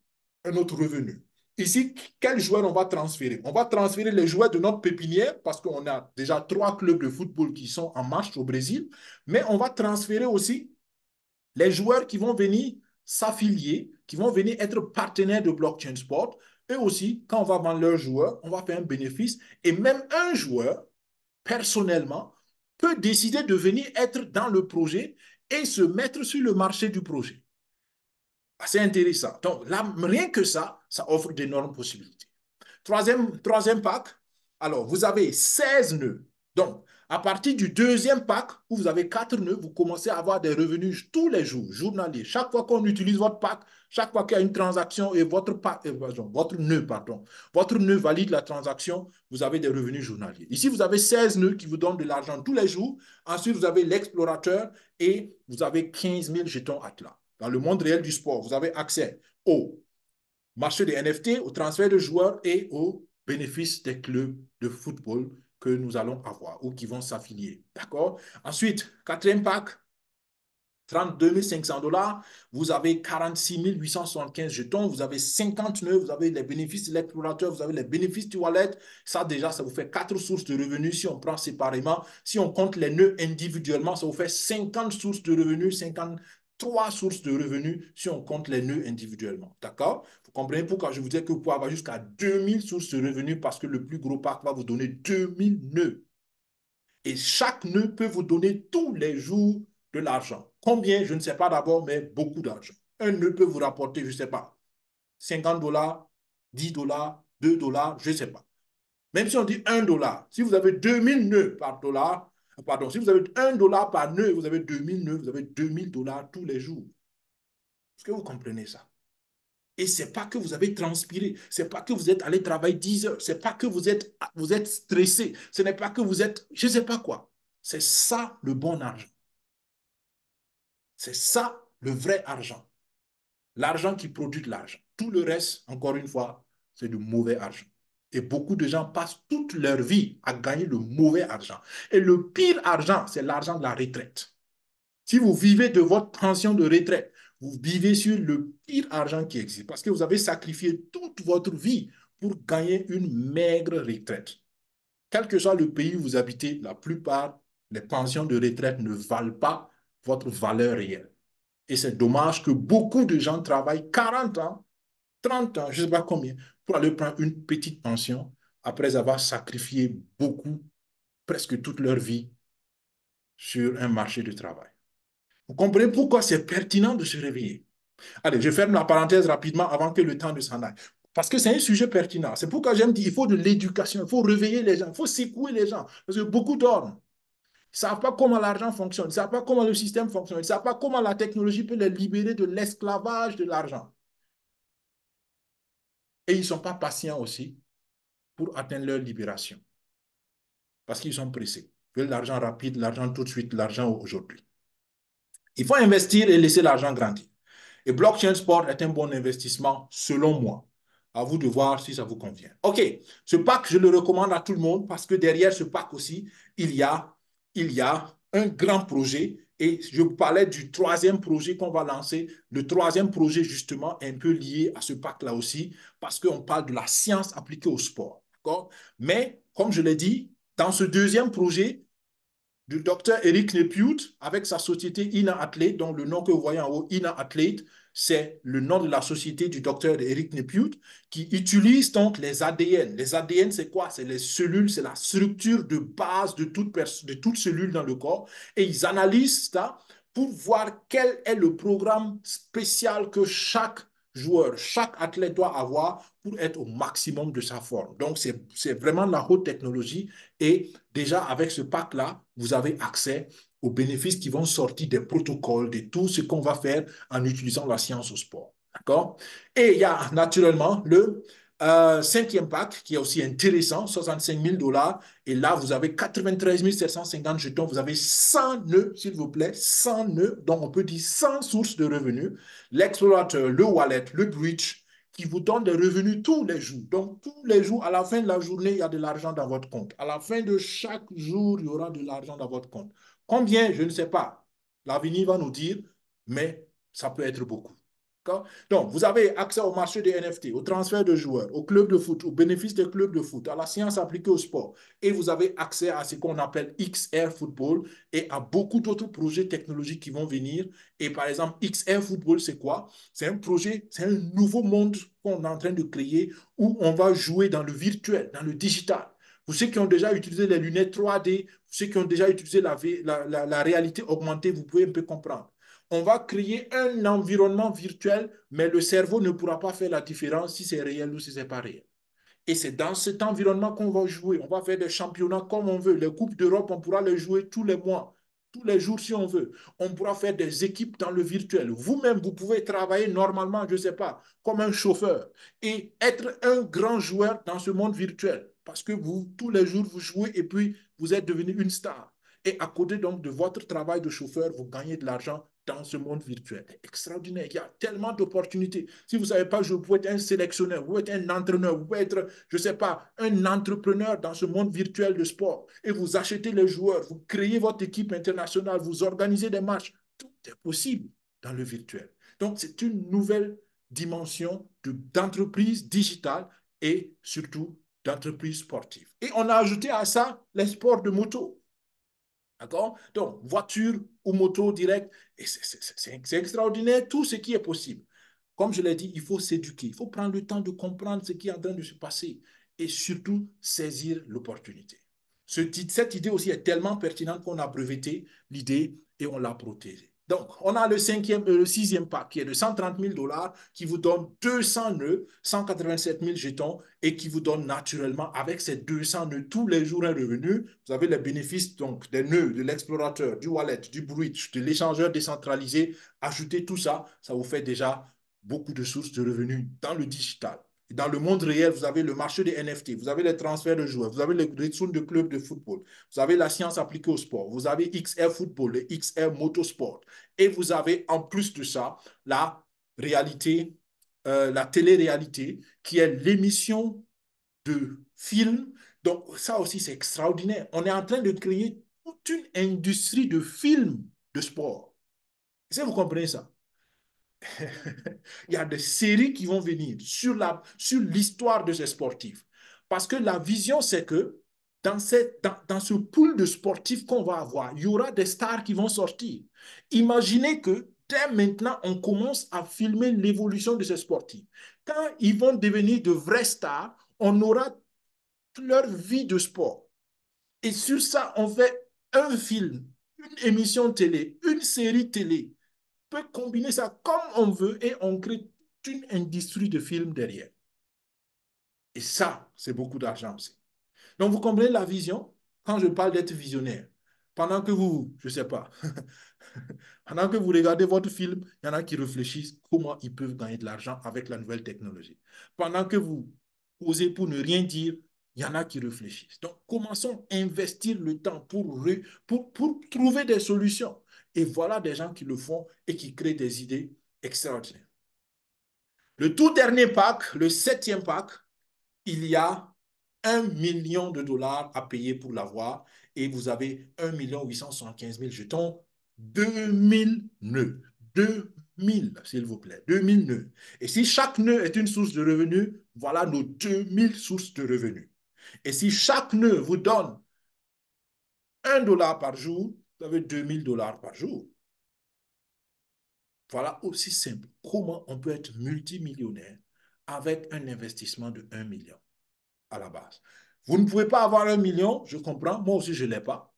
un autre revenu. Ici, quels joueurs on va transférer? On va transférer les joueurs de notre pépinière parce qu'on a déjà 3 clubs de football qui sont en marche au Brésil, mais on va transférer aussi les joueurs qui vont venir s'affilier, qui vont venir être partenaires de Blockchain Sport. Et aussi, quand on va vendre leurs joueurs, on va faire un bénéfice. Et même un joueur, personnellement, peut décider de venir être dans le projet et se mettre sur le marché du projet. C'est intéressant. Donc, là, rien que ça offre d'énormes possibilités. Troisième pack, alors, vous avez 16 nœuds. Donc, à partir du deuxième pack, où vous avez 4 nœuds, vous commencez à avoir des revenus tous les jours, journaliers. Chaque fois qu'on utilise votre pack, chaque fois qu'il y a une transaction et votre nœud, pardon, votre nœud valide la transaction, vous avez des revenus journaliers. Ici, vous avez 16 nœuds qui vous donnent de l'argent tous les jours. Ensuite, vous avez l'explorateur et vous avez 15 000 jetons Atlas. Dans le monde réel du sport, vous avez accès au marché des NFT, au transfert de joueurs et aux bénéfices des clubs de football que nous allons avoir ou qui vont s'affilier. D'accord? Ensuite, quatrième pack, 32 500 $, vous avez 46 875 jetons, vous avez 50 nœuds, vous avez les bénéfices de l'explorateur, vous avez les bénéfices du wallet. Ça, déjà, ça vous fait 4 sources de revenus si on prend séparément. Si on compte les nœuds individuellement, ça vous fait 50 sources de revenus, 53 sources de revenus si on compte les nœuds individuellement. D'accord? Vous comprenez pourquoi je vous dis que vous pouvez avoir jusqu'à 2000 sources de revenus parce que le plus gros pack va vous donner 2000 nœuds. Et chaque nœud peut vous donner tous les jours de l'argent. Combien, je ne sais pas d'abord, mais beaucoup d'argent. Un nœud peut vous rapporter, je ne sais pas, 50 $, 10 $, 2 $, je ne sais pas. Même si on dit 1 $, si vous avez 2000 nœuds par dollar, pardon, si vous avez 1 $ par nœud, vous avez 2000 nœuds, vous avez 2000 $ tous les jours. Est-ce que vous comprenez ça? Et ce n'est pas que vous avez transpiré, ce n'est pas que vous êtes allé travailler 10 heures, ce n'est pas que vous êtes stressé, ce n'est pas que vous êtes, je ne sais pas quoi. C'est ça le bon argent. C'est ça le vrai argent. L'argent qui produit de l'argent. Tout le reste, encore une fois, c'est du mauvais argent. Et beaucoup de gens passent toute leur vie à gagner le mauvais argent. Et le pire argent, c'est l'argent de la retraite. Si vous vivez de votre pension de retraite, vous vivez sur le pire argent qui existe parce que vous avez sacrifié toute votre vie pour gagner une maigre retraite. Quel que soit le pays où vous habitez, la plupart des pensions de retraite ne valent pas votre valeur réelle. Et c'est dommage que beaucoup de gens travaillent 40 ans, 30 ans, je ne sais pas combien, pour aller prendre une petite pension après avoir sacrifié beaucoup, presque toute leur vie, sur un marché du travail. Vous comprenez pourquoi c'est pertinent de se réveiller. Allez, je ferme la parenthèse rapidement avant que le temps ne s'en aille. Parce que c'est un sujet pertinent. C'est pourquoi j'aime dire qu'il faut de l'éducation, il faut réveiller les gens, il faut secouer les gens. Parce que beaucoup dorment. Ils ne savent pas comment l'argent fonctionne, ils ne savent pas comment le système fonctionne, ils ne savent pas comment la technologie peut les libérer de l'esclavage de l'argent. Et ils ne sont pas patients aussi pour atteindre leur libération. Parce qu'ils sont pressés. Ils veulent l'argent rapide, l'argent tout de suite, l'argent aujourd'hui. Il faut investir et laisser l'argent grandir. Et Blockchain Sport est un bon investissement, selon moi. À vous de voir si ça vous convient. OK, ce pack, je le recommande à tout le monde parce que derrière ce pack aussi, il y a un grand projet. Et je vous parlais du troisième projet qu'on va lancer. Le troisième projet, justement, est un peu lié à ce pack-là aussi parce qu'on parle de la science appliquée au sport. Mais, comme je l'ai dit, dans ce deuxième projet, du docteur Eric Nepute avec sa société Ina Athlete, dont le nom que vous voyez en haut, Ina Athlete, c'est le nom de la société du docteur Eric Nepute, qui utilise donc les ADN. Les ADN, c'est quoi? C'est les cellules, c'est la structure de base de toute cellule dans le corps. Et ils analysent ça pour voir quel est le programme spécial que chaque joueur, chaque athlète doit avoir pour être au maximum de sa forme. Donc, c'est vraiment la haute technologie. Et déjà, avec ce pack-là, vous avez accès aux bénéfices qui vont sortir des protocoles, de tout ce qu'on va faire en utilisant la science au sport. D'accord? Et il y a naturellement le cinquième pack qui est aussi intéressant, 65 000 $. Et là, vous avez 93 750 jetons. Vous avez 100 nœuds, s'il vous plaît, 100 nœuds, donc on peut dire 100 sources de revenus. L'explorateur, le wallet, le bridge, qui vous donne des revenus tous les jours. Donc, tous les jours, à la fin de la journée, il y a de l'argent dans votre compte. À la fin de chaque jour, il y aura de l'argent dans votre compte. Combien? Je ne sais pas. L'avenir va nous dire, mais ça peut être beaucoup. Donc, vous avez accès au marché des NFT, au transfert de joueurs, au club de foot, aux bénéfices des clubs de foot, à la science appliquée au sport. Et vous avez accès à ce qu'on appelle XR Football et à beaucoup d'autres projets technologiques qui vont venir. Et par exemple, XR Football, c'est quoi? C'est un projet, c'est un nouveau monde qu'on est en train de créer où on va jouer dans le virtuel, dans le digital. Pour ceux qui ont déjà utilisé les lunettes 3D, pour ceux qui ont déjà utilisé la réalité augmentée, vous pouvez un peu comprendre. On va créer un environnement virtuel, mais le cerveau ne pourra pas faire la différence si c'est réel ou si ce n'est pas réel. Et c'est dans cet environnement qu'on va jouer. On va faire des championnats comme on veut. Les Coupes d'Europe, on pourra les jouer tous les mois, tous les jours si on veut. On pourra faire des équipes dans le virtuel. Vous-même, vous pouvez travailler normalement, je ne sais pas, comme un chauffeur et être un grand joueur dans ce monde virtuel. Parce que vous, tous les jours, vous jouez et puis vous êtes devenu une star. Et à côté donc de votre travail de chauffeur, vous gagnez de l'argent dans ce monde virtuel. C'est extraordinaire. Il y a tellement d'opportunités. Si vous ne savez pas, vous pouvez être un sélectionneur, vous pouvez être un entraîneur, vous pouvez être, je ne sais pas, un entrepreneur dans ce monde virtuel de sport. Et vous achetez les joueurs, vous créez votre équipe internationale, vous organisez des matchs. Tout est possible dans le virtuel. Donc, c'est une nouvelle dimension d'entreprise digitale et surtout d'entreprise sportive. Et on a ajouté à ça les sports de moto. D'accord? Donc, voiture ou moto direct, c'est extraordinaire tout ce qui est possible. Comme je l'ai dit, il faut s'éduquer, il faut prendre le temps de comprendre ce qui est en train de se passer et surtout saisir l'opportunité. Cette idée aussi est tellement pertinente qu'on a breveté l'idée et on l'a protégée. Donc, on a le sixième pack qui est de 130 000 dollars qui vous donne 200 nœuds, 187 000 jetons et qui vous donne naturellement, avec ces 200 nœuds, tous les jours un revenu. Vous avez les bénéfices donc, des nœuds, de l'explorateur, du wallet, du bridge, de l'échangeur décentralisé. Ajoutez tout ça, ça vous fait déjà beaucoup de sources de revenus dans le digital. Et dans le monde réel, vous avez le marché des NFT, vous avez les transferts de joueurs, vous avez les ressources de clubs de football, vous avez la science appliquée au sport, vous avez XR Football, le XR Motorsport. Et vous avez en plus de ça la réalité, la télé-réalité, qui est l'émission de films. Donc ça aussi, c'est extraordinaire. On est en train de créer toute une industrie de films de sport. Est-ce que vous comprenez ça? Il y a des séries qui vont venir sur l'histoire de ces sportifs. Parce que la vision, c'est que dans ce pool de sportifs qu'on va avoir, il y aura des stars qui vont sortir. Imaginez que dès maintenant, on commence à filmer l'évolution de ces sportifs. Quand ils vont devenir de vrais stars, on aura leur vie de sport. Et sur ça, on fait un film, une émission télé, une série télé peut combiner ça comme on veut et on crée une industrie de films derrière. Et ça, c'est beaucoup d'argent aussi. Donc, vous comprenez la vision quand je parle d'être visionnaire. Pendant que vous, je ne sais pas, pendant que vous regardez votre film, il y en a qui réfléchissent comment ils peuvent gagner de l'argent avec la nouvelle technologie. Pendant que vous posez pour ne rien dire, il y en a qui réfléchissent. Donc, commençons à investir le temps pour trouver des solutions. Et voilà des gens qui le font et qui créent des idées extraordinaires. Le tout dernier pack, le septième pack, il y a 1 million de dollars à payer pour l'avoir et vous avez 1 875 000 jetons, 2000 nœuds. 2000, s'il vous plaît, 2000 nœuds. Et si chaque nœud est une source de revenus, voilà nos 2000 sources de revenus. Et si chaque nœud vous donne 1 dollar par jour, vous avez 2000 dollars par jour. Voilà aussi simple comment on peut être multimillionnaire avec un investissement de 1 million à la base. Vous ne pouvez pas avoir 1 million, je comprends, moi aussi je ne l'ai pas,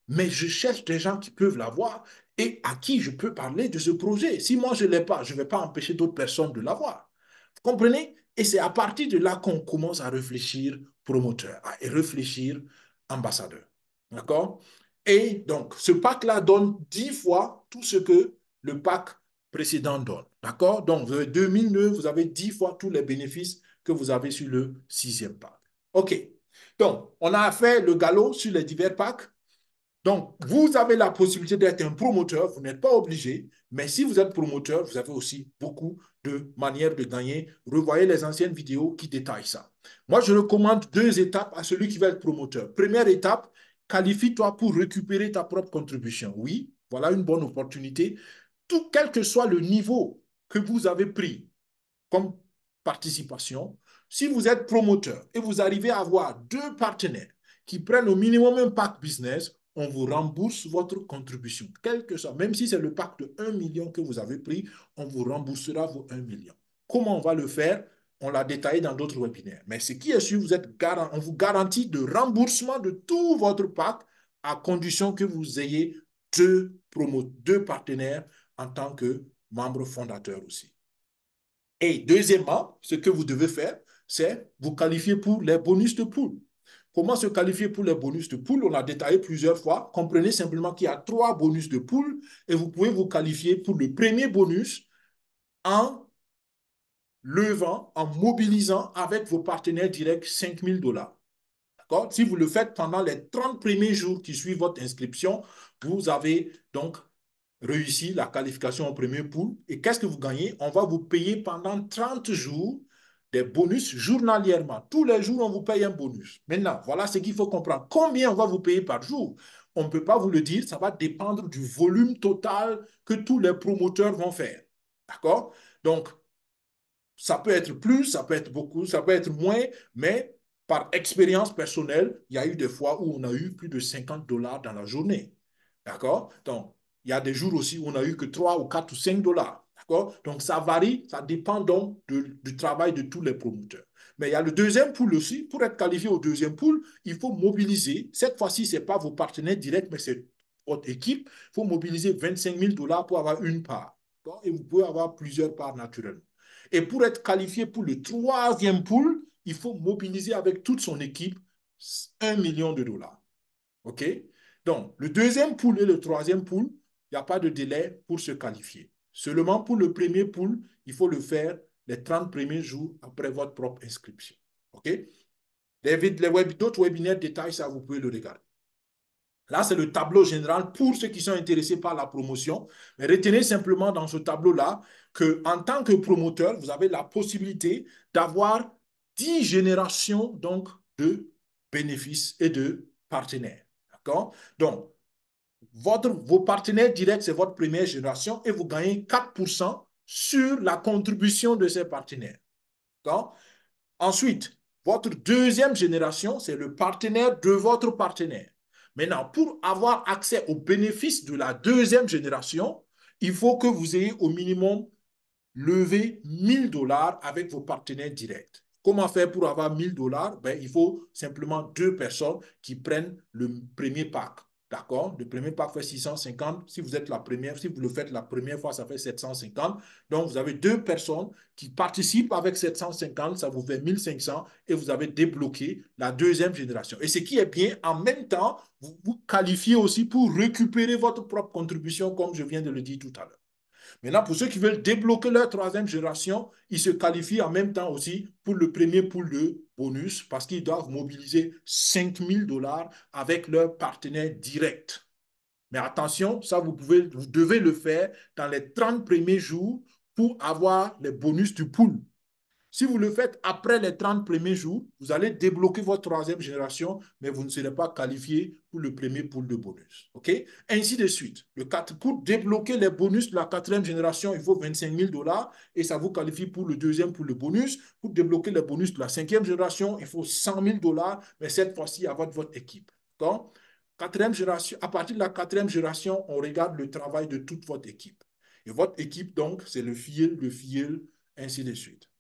mais je cherche des gens qui peuvent l'avoir et à qui je peux parler de ce projet. Si moi je ne l'ai pas, je ne vais pas empêcher d'autres personnes de l'avoir. Vous comprenez? Et c'est à partir de là qu'on commence à réfléchir promoteur, à réfléchir ambassadeur. D'accord? Et donc, ce pack-là donne 10 fois tout ce que le pack précédent donne. D'accord? Donc, vous avez 2009, vous avez 10 fois tous les bénéfices que vous avez sur le sixième pack. OK. Donc, on a fait le galop sur les divers packs. Donc, vous avez la possibilité d'être un promoteur, vous n'êtes pas obligé, mais si vous êtes promoteur, vous avez aussi beaucoup de manières de gagner. Revoyez les anciennes vidéos qui détaillent ça. Moi, je recommande 2 étapes à celui qui va être promoteur. Première étape, qualifie-toi pour récupérer ta propre contribution. Oui, voilà une bonne opportunité. Tout quel que soit le niveau que vous avez pris comme participation, si vous êtes promoteur et vous arrivez à avoir 2 partenaires qui prennent au minimum un pack business, on vous rembourse votre contribution, quel que soit, même si c'est le pack de 1 million que vous avez pris, on vous remboursera vos 1 million. Comment on va le faire? On l'a détaillé dans d'autres webinaires. Mais ce qui est sûr, on vous garantit de remboursement de tout votre pack à condition que vous ayez 2 partenaires en tant que membre fondateur aussi. Et deuxièmement, ce que vous devez faire, c'est vous qualifier pour les bonus de poule. Comment se qualifier pour les bonus de poule? On a détaillé plusieurs fois. Comprenez simplement qu'il y a 3 bonus de poule et vous pouvez vous qualifier pour le premier bonus en levant, en mobilisant avec vos partenaires directs 5 000 dollars. D'accord? Si vous le faites pendant les 30 premiers jours qui suivent votre inscription, vous avez donc réussi la qualification en premier pool. Et qu'est-ce que vous gagnez? On va vous payer pendant 30 jours des bonus journalièrement. Tous les jours, on vous paye un bonus. Maintenant, voilà ce qu'il faut comprendre. Combien on va vous payer par jour? On ne peut pas vous le dire. Ça va dépendre du volume total que tous les promoteurs vont faire. D'accord? Donc, ça peut être plus, ça peut être beaucoup, ça peut être moins, mais par expérience personnelle, il y a eu des fois où on a eu plus de 50 dollars dans la journée. D'accord? Donc, il y a des jours aussi où on a eu que 3 ou 4 ou 5 dollars. D'accord? Donc, ça varie, ça dépend donc du travail de tous les promoteurs. Mais il y a le deuxième pool aussi. Pour être qualifié au deuxième pool, il faut mobiliser. Cette fois-ci, ce n'est pas vos partenaires directs, mais c'est votre équipe. Il faut mobiliser 25 000 dollars pour avoir une part. Et vous pouvez avoir plusieurs parts naturellement. Et pour être qualifié pour le troisième pool, il faut mobiliser avec toute son équipe 1 million de dollars. OK? Donc, le deuxième pool et le troisième pool, il n'y a pas de délai pour se qualifier. Seulement pour le premier pool, il faut le faire les 30 premiers jours après votre propre inscription. OK? D'autres webinaires détaillent ça, vous pouvez le regarder. Là, c'est le tableau général pour ceux qui sont intéressés par la promotion. Mais retenez simplement dans ce tableau-là qu'en tant que promoteur, vous avez la possibilité d'avoir 10 générations donc, de bénéfices et de partenaires. D'accord? Donc, vos partenaires directs, c'est votre première génération et vous gagnez 4% sur la contribution de ces partenaires. D'accord? Ensuite, votre deuxième génération, c'est le partenaire de votre partenaire. Maintenant, pour avoir accès aux bénéfices de la deuxième génération, il faut que vous ayez au minimum levé 1000 dollars avec vos partenaires directs. Comment faire pour avoir 1000 dollars? Ben, il faut simplement 2 personnes qui prennent le premier pack. D'accord? Le premier pack fait 650. Si vous êtes la première, si vous le faites la première fois, ça fait 750. Donc, vous avez 2 personnes qui participent avec 750, ça vous fait 1500 et vous avez débloqué la deuxième génération. Et ce qui est bien, en même temps, vous vous qualifiez aussi pour récupérer votre propre contribution, comme je viens de le dire tout à l'heure. Maintenant, pour ceux qui veulent débloquer leur troisième génération, ils se qualifient en même temps aussi pour le premier pool de bonus parce qu'ils doivent mobiliser 5 000 dollars avec leur partenaire direct. Mais attention, ça, vous devez le faire dans les 30 premiers jours pour avoir les bonus du pool. Si vous le faites après les 30 premiers jours, vous allez débloquer votre troisième génération, mais vous ne serez pas qualifié pour le premier pool de bonus. OK? Ainsi de suite. Pour débloquer les bonus de la quatrième génération, il faut 25 000 dollars et ça vous qualifie pour le deuxième pool de bonus. Pour débloquer les bonus de la cinquième génération, il faut 100 000 dollars, mais cette fois-ci avec votre équipe. D'accord? Quatrième génération, à partir de la quatrième génération, on regarde le travail de toute votre équipe. Et votre équipe, donc, c'est le filleul, ainsi de suite.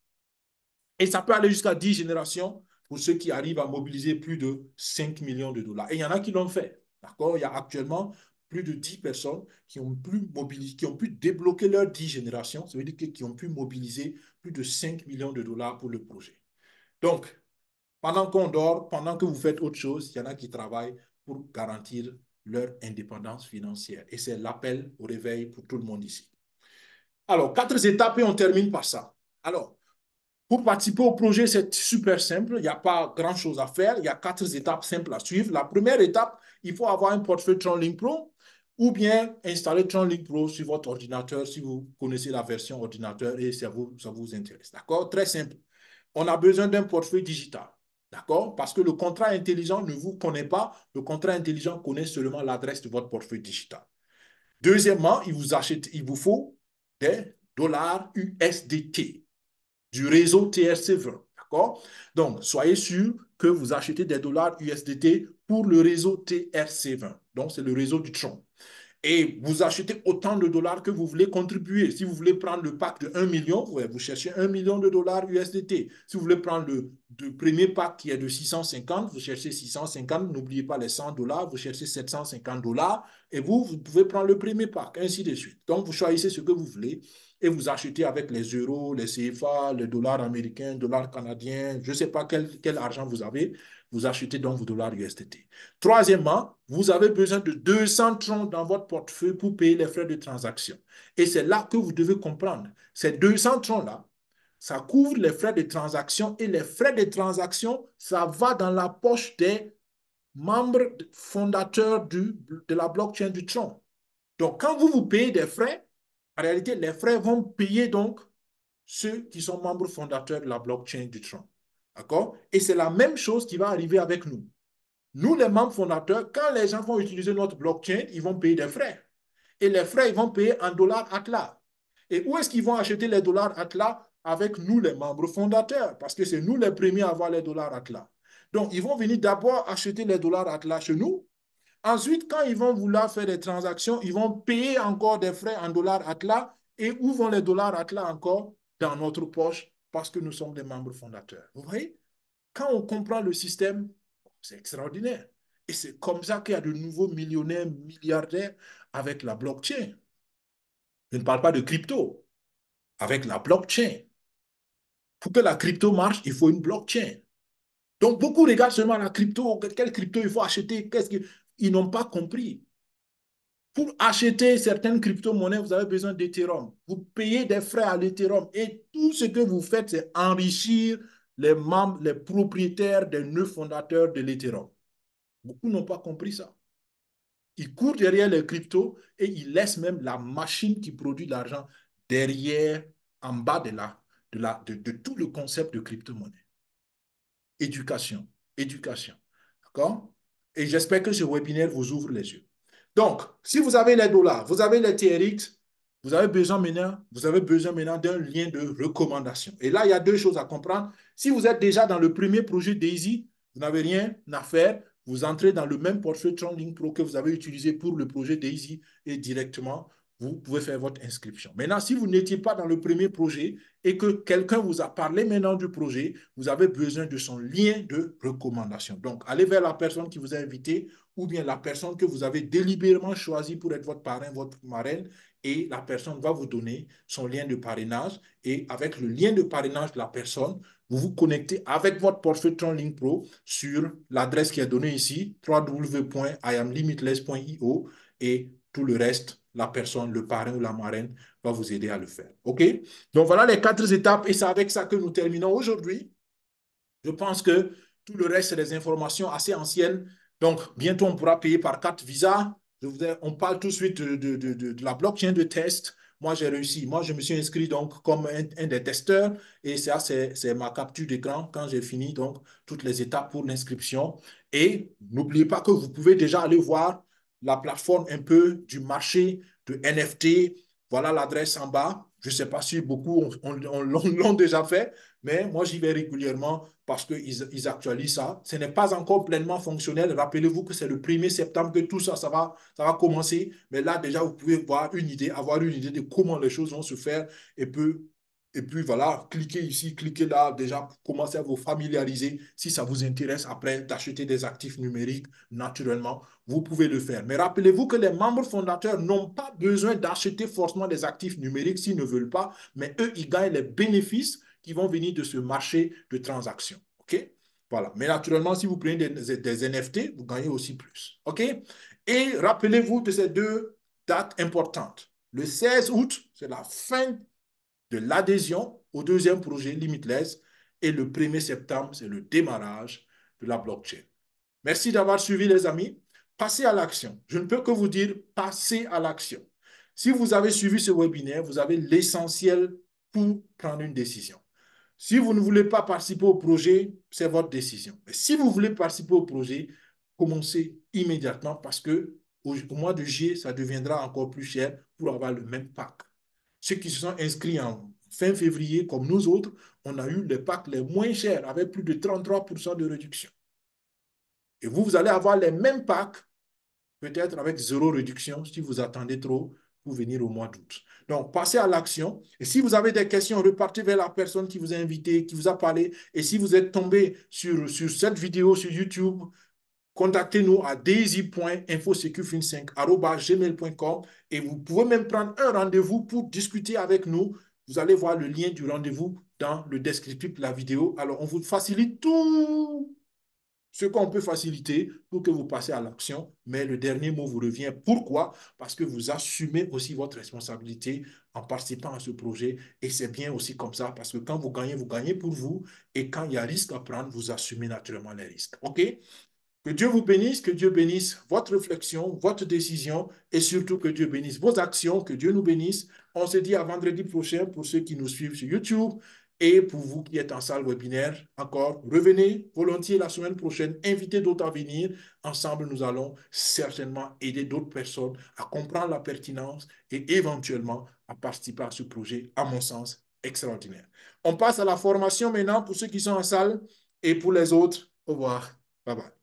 Et ça peut aller jusqu'à 10 générations pour ceux qui arrivent à mobiliser plus de 5 millions de dollars. Et il y en a qui l'ont fait. D'accord? Il y a actuellement plus de 10 personnes qui ont pu débloquer leurs 10 générations. Ça veut dire qu'ils ont pu mobiliser plus de 5 millions de dollars pour le projet. Donc, pendant qu'on dort, pendant que vous faites autre chose, il y en a qui travaillent pour garantir leur indépendance financière. Et c'est l'appel au réveil pour tout le monde ici. Alors, 4 étapes et on termine par ça. Alors, pour participer au projet, c'est super simple. Il n'y a pas grand-chose à faire. Il y a 4 étapes simples à suivre. La première étape, il faut avoir un portefeuille TronLink Pro ou bien installer TronLink Pro sur votre ordinateur si vous connaissez la version ordinateur et ça vous intéresse. D'accord? Très simple. On a besoin d'un portefeuille digital. D'accord? Parce que le contrat intelligent ne vous connaît pas. Le contrat intelligent connaît seulement l'adresse de votre portefeuille digital. Deuxièmement, il vous faut des dollars USDT du réseau TRC20. D'accord? Donc, soyez sûr que vous achetez des dollars USDT pour le réseau TRC20. Donc, c'est le réseau du Tron. Et vous achetez autant de dollars que vous voulez contribuer. Si vous voulez prendre le pack de 1 million, vous cherchez 1 million de dollars USDT. Si vous voulez prendre le premier pack qui est de 650, vous cherchez 650. N'oubliez pas les 100 dollars, vous cherchez 750 dollars. Et vous pouvez prendre le premier pack, ainsi de suite. Donc, vous choisissez ce que vous voulez et vous achetez avec les euros, les CFA, les dollars américains, dollars canadiens, je ne sais pas quel argent vous avez. Vous achetez donc vos dollars USDT. Troisièmement, vous avez besoin de 200 troncs dans votre portefeuille pour payer les frais de transaction. Et c'est là que vous devez comprendre. Ces 200 troncs-là, ça couvre les frais de transaction et les frais de transaction, ça va dans la poche des membres fondateurs de la blockchain du tronc. Donc, quand vous payez des frais, en réalité, les frais vont payer donc ceux qui sont membres fondateurs de la blockchain du tronc. D'accord? Et c'est la même chose qui va arriver avec nous. Nous, les membres fondateurs, quand les gens vont utiliser notre blockchain, ils vont payer des frais. Et les frais, ils vont payer en dollars Atlas. Et où est-ce qu'ils vont acheter les dollars Atlas? Avec nous, les membres fondateurs, parce que c'est nous les premiers à avoir les dollars Atlas. Donc, ils vont venir d'abord acheter les dollars Atlas chez nous. Ensuite, quand ils vont vouloir faire des transactions, ils vont payer encore des frais en dollars Atlas. Et où vont les dollars Atlas encore? Dans notre poche, parce que nous sommes des membres fondateurs. Vous voyez? Quand on comprend le système, c'est extraordinaire. Et c'est comme ça qu'il y a de nouveaux millionnaires, milliardaires avec la blockchain. Je ne parle pas de crypto, avec la blockchain. Pour que la crypto marche, il faut une blockchain. Donc, beaucoup regardent seulement la crypto. Quelle crypto il faut acheter? Ils n'ont pas compris. Pour acheter certaines crypto-monnaies, vous avez besoin d'Ethereum. Vous payez des frais à l'Ethereum et tout ce que vous faites, c'est enrichir les membres, les propriétaires des nœuds fondateurs de l'Ethereum. Beaucoup n'ont pas compris ça. Ils courent derrière les cryptos et ils laissent même la machine qui produit l'argent derrière, en bas de tout le concept de crypto-monnaie. Éducation, éducation. D'accord? Et j'espère que ce webinaire vous ouvre les yeux. Donc, si vous avez les dollars, vous avez les TRX, vous avez besoin maintenant d'un lien de recommandation. Et là, il y a deux choses à comprendre. Si vous êtes déjà dans le premier projet Daisy, vous n'avez rien à faire. Vous entrez dans le même portefeuille TronLink Pro que vous avez utilisé pour le projet Daisy et directement, vous pouvez faire votre inscription. Maintenant, si vous n'étiez pas dans le premier projet et que quelqu'un vous a parlé maintenant du projet, vous avez besoin de son lien de recommandation. Donc, allez vers la personne qui vous a invité ou bien la personne que vous avez délibérément choisi pour être votre parrain, votre marraine, et la personne va vous donner son lien de parrainage. Et avec le lien de parrainage de la personne, vous vous connectez avec votre portefeuille TronLink Pro sur l'adresse qui est donnée ici, www.iamlimitless.io, et tout le reste, la personne, le parrain ou la marraine va vous aider à le faire. OK? Donc, voilà les 4 étapes et c'est avec ça que nous terminons aujourd'hui. Je pense que tout le reste, c'est des informations assez anciennes. Donc, bientôt, on pourra payer par carte Visa. On parle tout de suite de la blockchain de test. Moi, j'ai réussi. Moi, je me suis inscrit donc comme un des testeurs. Et ça, c'est ma capture d'écran quand j'ai fini donc toutes les étapes pour l'inscription. Et n'oubliez pas que vous pouvez déjà aller voir la plateforme un peu du marché de NFT. Voilà l'adresse en bas. Je ne sais pas si beaucoup l'ont déjà fait, mais moi, j'y vais régulièrement parce qu'ils actualisent ça. Ce n'est pas encore pleinement fonctionnel. Rappelez-vous que c'est le 1er septembre que tout ça, ça va commencer. Mais là, déjà, vous pouvez avoir une idée de comment les choses vont se faire et puis voilà, cliquez ici, cliquez là, déjà, pour commencer à vous familiariser. Si ça vous intéresse après d'acheter des actifs numériques, naturellement, vous pouvez le faire. Mais rappelez-vous que les membres fondateurs n'ont pas besoin d'acheter forcément des actifs numériques s'ils ne veulent pas, mais eux, ils gagnent les bénéfices qui vont venir de ce marché de transactions. OK? Voilà. Mais naturellement, si vous prenez des NFT, vous gagnez aussi plus. OK? Et rappelez-vous de ces deux dates importantes. Le 16 août, c'est la fin de l'adhésion au deuxième projet Limitless. Et le 1er septembre, c'est le démarrage de la blockchain. Merci d'avoir suivi, les amis. Passez à l'action. Je ne peux que vous dire, passez à l'action. Si vous avez suivi ce webinaire, vous avez l'essentiel pour prendre une décision. Si vous ne voulez pas participer au projet, c'est votre décision. Mais si vous voulez participer au projet, commencez immédiatement parce que au mois de juillet, ça deviendra encore plus cher pour avoir le même pack. Ceux qui se sont inscrits en fin février, comme nous autres, on a eu les packs les moins chers avec plus de 33% de réduction. Et vous allez avoir les mêmes packs peut-être avec zéro réduction si vous attendez trop pour venir au mois d'août. Donc, passez à l'action. Et si vous avez des questions, repartez vers la personne qui vous a invité, qui vous a parlé. Et si vous êtes tombé sur cette vidéo sur YouTube, contactez-nous à daisy.infosecufin5@gmail.com et vous pouvez même prendre un rendez-vous pour discuter avec nous. Vous allez voir le lien du rendez-vous dans le descriptif de la vidéo. Alors, on vous facilite tout ce qu'on peut faciliter pour que vous passiez à l'action. Mais le dernier mot vous revient. Pourquoi? Parce que vous assumez aussi votre responsabilité en participant à ce projet. Et c'est bien aussi comme ça, parce que quand vous gagnez pour vous. Et quand il y a risque à prendre, vous assumez naturellement les risques. OK? Que Dieu vous bénisse, que Dieu bénisse votre réflexion, votre décision et surtout que Dieu bénisse vos actions, que Dieu nous bénisse. On se dit à vendredi prochain pour ceux qui nous suivent sur YouTube et pour vous qui êtes en salle webinaire. Encore, revenez volontiers la semaine prochaine, invitez d'autres à venir. Ensemble, nous allons certainement aider d'autres personnes à comprendre la pertinence et éventuellement à participer à ce projet, à mon sens, extraordinaire. On passe à la formation maintenant pour ceux qui sont en salle et pour les autres, au revoir. Bye bye.